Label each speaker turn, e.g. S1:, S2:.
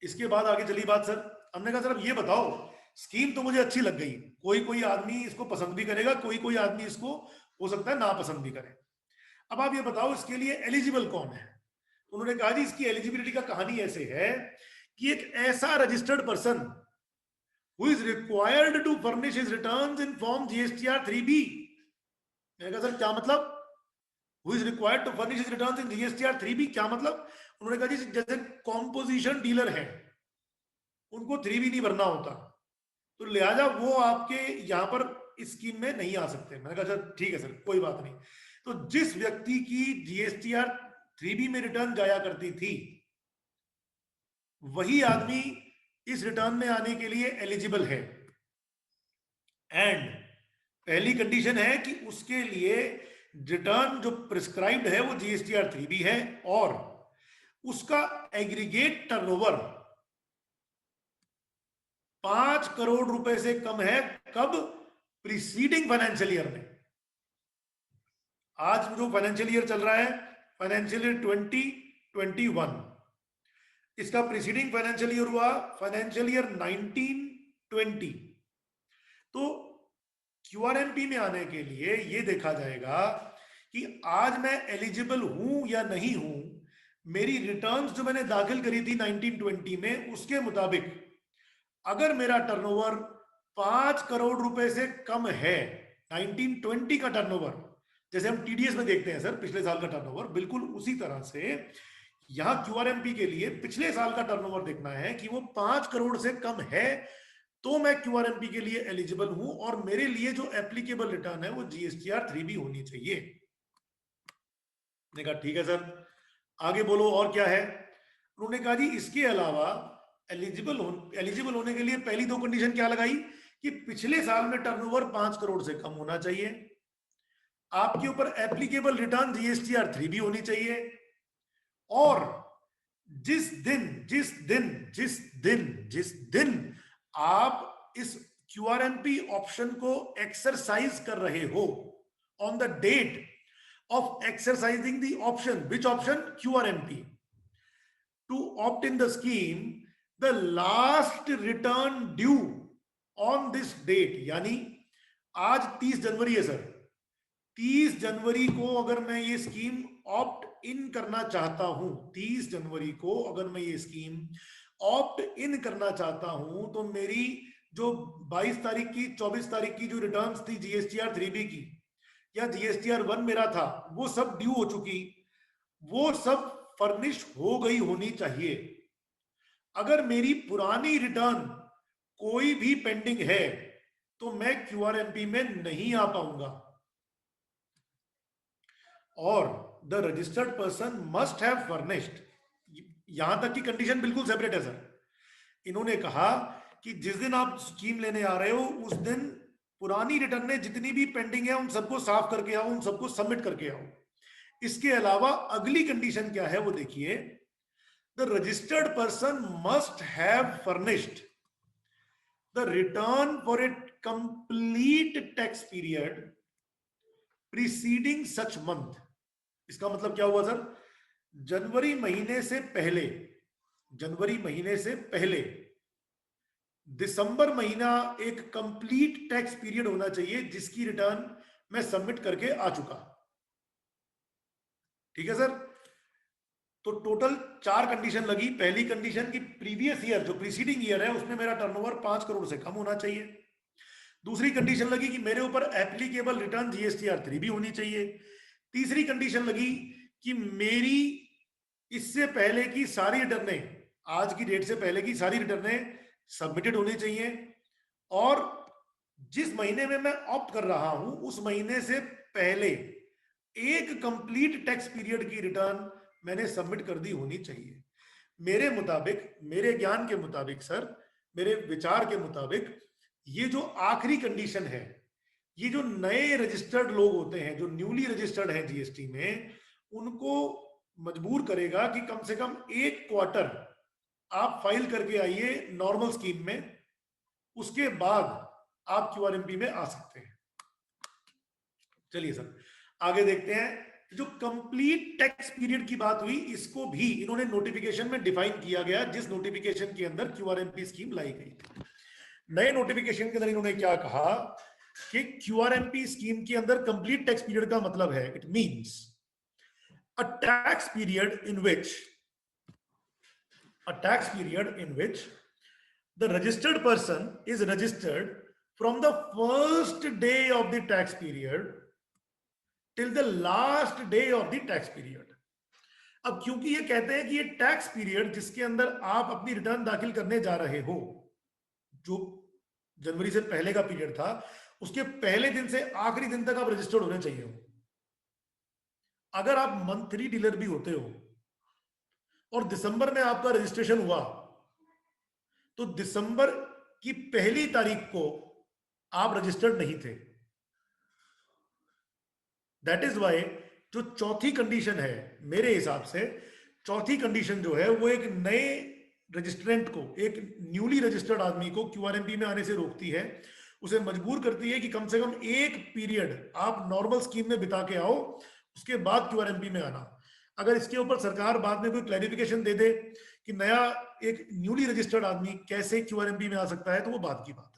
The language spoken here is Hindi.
S1: इसके बाद आगे चली बात सर, हमने कहा सर अब ये बताओ, स्कीम तो मुझे अच्छी लग गई, कोई कोई आदमी इसको पसंद भी करेगा, कोई कोई आदमी इसको हो सकता है नापसंद भी करे। अब आप ये बताओ इसके लिए एलिजिबल कौन है। उन्होंने कहा जी इसकी एलिजिबिलिटी का कहानी ऐसे है कि एक ऐसा registered person who is required to furnish his returns in form GSTR 3B। मैंने कहा सर क्या मतलब, who is required to furnish his returns in GSTR 3B क्या मतलब। उन्होंने कहा जी जैसे कॉम्पोजिशन डीलर है उनको 3B नहीं भरना होता, तो लिहाजा वो आपके यहां पर इस स्कीम में नहीं आ सकते। मैंने कहा सर ठीक है सर कोई बात नहीं। तो जिस व्यक्ति की जीएसटीआर 3B में रिटर्न जाया करती थी वही आदमी इस रिटर्न में आने के लिए एलिजिबल है। एंड पहली कंडीशन है कि उसके लिए रिटर्न जो प्रिस्क्राइब्ड है वो जीएसटीआर 3B है और उसका एग्रीगेट टर्नओवर 5 करोड़ रुपए से कम है। कब? प्रीसीडिंग फाइनेंशियल ईयर में। आज जो फाइनेंशियल ईयर चल रहा है फाइनेंशियल ईयर 2021, इसका प्रीसीडिंग फाइनेंशियल ईयर हुआ फाइनेंशियल ईयर 1920। तो क्यूआरएमपी में आने के लिए ये देखा जाएगा कि आज मैं एलिजिबल हूं या नहीं हूं। मेरी रिटर्न्स जो मैंने दाखिल करी थी 1920 में उसके मुताबिक अगर मेरा टर्नओवर 5 करोड़ रुपए से कम है, 1920 का टर्नओवर, जैसे हम टीडीएस में देखते हैं सर पिछले साल का टर्नओवर, बिल्कुल उसी तरह से यहां क्यूआरएमपी के लिए पिछले साल का टर्नओवर देखना है कि वो 5 करोड़ से कम है तो मैं क्यूआरएमपी के लिए एलिजिबल हूं और मेरे लिए जो एप्लीकेबल रिटर्न है वो जीएसटीआर 3B होनी चाहिए। ने कहा ठीक है सर, आगे बोलो और क्या है। उन्होंने कहा जी इसके अलावा एलिजिबल होने के लिए पहली दो कंडीशन क्या लगाई कि पिछले साल में टर्नओवर 5 करोड़ से कम होना चाहिए, आपके ऊपर एप्लीकेबल रिटर्न जीएसटीआर 3B होनी चाहिए, और जिस दिन आप इस क्यूआरएमपी ऑप्शन को एक्सरसाइज कर रहे हो, on the date of exercising the option, which option? QRMP, to opt in the scheme, the last return due on this date, यानी आज 30 जनवरी है सर, 30 जनवरी को अगर मैं ये स्कीम ऑप्ट इन करना चाहता हूं, 30 जनवरी को अगर मैं ये स्कीम ऑप्ट इन करना चाहता हूं तो मेरी जो 22 तारीख की 24 तारीख की जो रिटर्न्स थी जीएसटीआर 3B की या जीएसटीआर 1 मेरा था वो सब ड्यू हो चुकी, वो सब फर्निश हो गई होनी चाहिए। अगर मेरी पुरानी रिटर्न कोई भी पेंडिंग है तो मैं क्यूआरएमपी में नहीं आ पाऊंगा, और the registered person must have furnished. यहां तक की कंडीशन बिल्कुल सेपरेट है सर। इन्होंने कहा कि जिस दिन आप स्कीम लेने आ रहे हो उस दिन पुरानी रिटर्न जितनी भी पेंडिंग है उन सबको साफ करके आओ, उन सबको सबमिट करके आओ। इसके अलावा अगली कंडीशन क्या है वो देखिए, the registered person must have furnished the return for a complete tax period preceding such month. इसका मतलब क्या हुआ सर, जनवरी महीने से पहले, जनवरी महीने से पहले दिसंबर महीना एक कंप्लीट टैक्स पीरियड होना चाहिए जिसकी रिटर्न मैं सबमिट करके आ चुका। ठीक है सर, तो टोटल 4 कंडीशन लगी। पहली कंडीशन की प्रीवियस ईयर जो प्रीसीडिंग ईयर है उसमें मेरा टर्नओवर 5 करोड़ से कम होना चाहिए। दूसरी कंडीशन लगी कि मेरे ऊपर एप्लीकेबल रिटर्न जीएसटीआर 3B होनी चाहिए। तीसरी कंडीशन लगी कि मेरी इससे पहले की सारी रिटर्नें, आज की डेट से पहले की सारी रिटर्नें सबमिटेड होनी चाहिए, और जिस महीने में मैं ऑप्ट कर रहा हूं उस महीने से पहले एक कंप्लीट टैक्स पीरियड की रिटर्न मैंने सबमिट कर दी होनी चाहिए। मेरे मुताबिक, मेरे ज्ञान के मुताबिक सर, मेरे विचार के मुताबिक ये जो आखिरी कंडीशन है, ये जो नए रजिस्टर्ड लोग होते हैं, जो न्यूली रजिस्टर्ड हैं जीएसटी में, उनको मजबूर करेगा कि कम से कम 1 क्वार्टर आप फाइल करके आइए नॉर्मल स्कीम में, उसके बाद आप क्यूआरएमपी में आ सकते हैं। चलिए सर आगे देखते हैं। जो कंप्लीट टैक्स पीरियड की बात हुई, इसको भी इन्होंने नोटिफिकेशन में डिफाइन किया गया, जिस नोटिफिकेशन के अंदर क्यूआरएमपी स्कीम लाई गई। नए नोटिफिकेशन के अंदर इन्होंने क्या कहा कि क्यूआरएमपी स्कीम के अंदर कंप्लीट टैक्स पीरियड का मतलब है, it means a tax period in which the registered person is registered from the first day of the tax period till the last day of the tax period. अब क्योंकि ये कहते हैं कि ये टैक्स पीरियड जिसके अंदर आप अपनी रिटर्न दाखिल करने जा रहे हो, जो जनवरी से पहले का पीरियड था, उसके पहले दिन से आखिरी दिन तक आप रजिस्टर्ड होने चाहिए हो। अगर आप मंथली डीलर भी होते हो और दिसंबर में आपका रजिस्ट्रेशन हुआ, तो दिसंबर की पहली तारीख को आप रजिस्टर्ड नहीं थे। दैट इज वाई जो चौथी कंडीशन है, मेरे हिसाब से चौथी कंडीशन जो है वो एक नए रजिस्ट्रेंट को, एक न्यूली रजिस्टर्ड आदमी को क्यूआरएमपी में आने से रोकती है, उसे मजबूर करती है कि कम से कम एक पीरियड आप नॉर्मल स्कीम में बिता के आओ, उसके बाद क्यूआरएमपी में आना। अगर इसके ऊपर सरकार बाद में कोई क्लैरिफिकेशन दे दे कि नया एक न्यूली रजिस्टर्ड आदमी कैसे क्यूआरएमपी में आ सकता है, तो वो बात की बात है।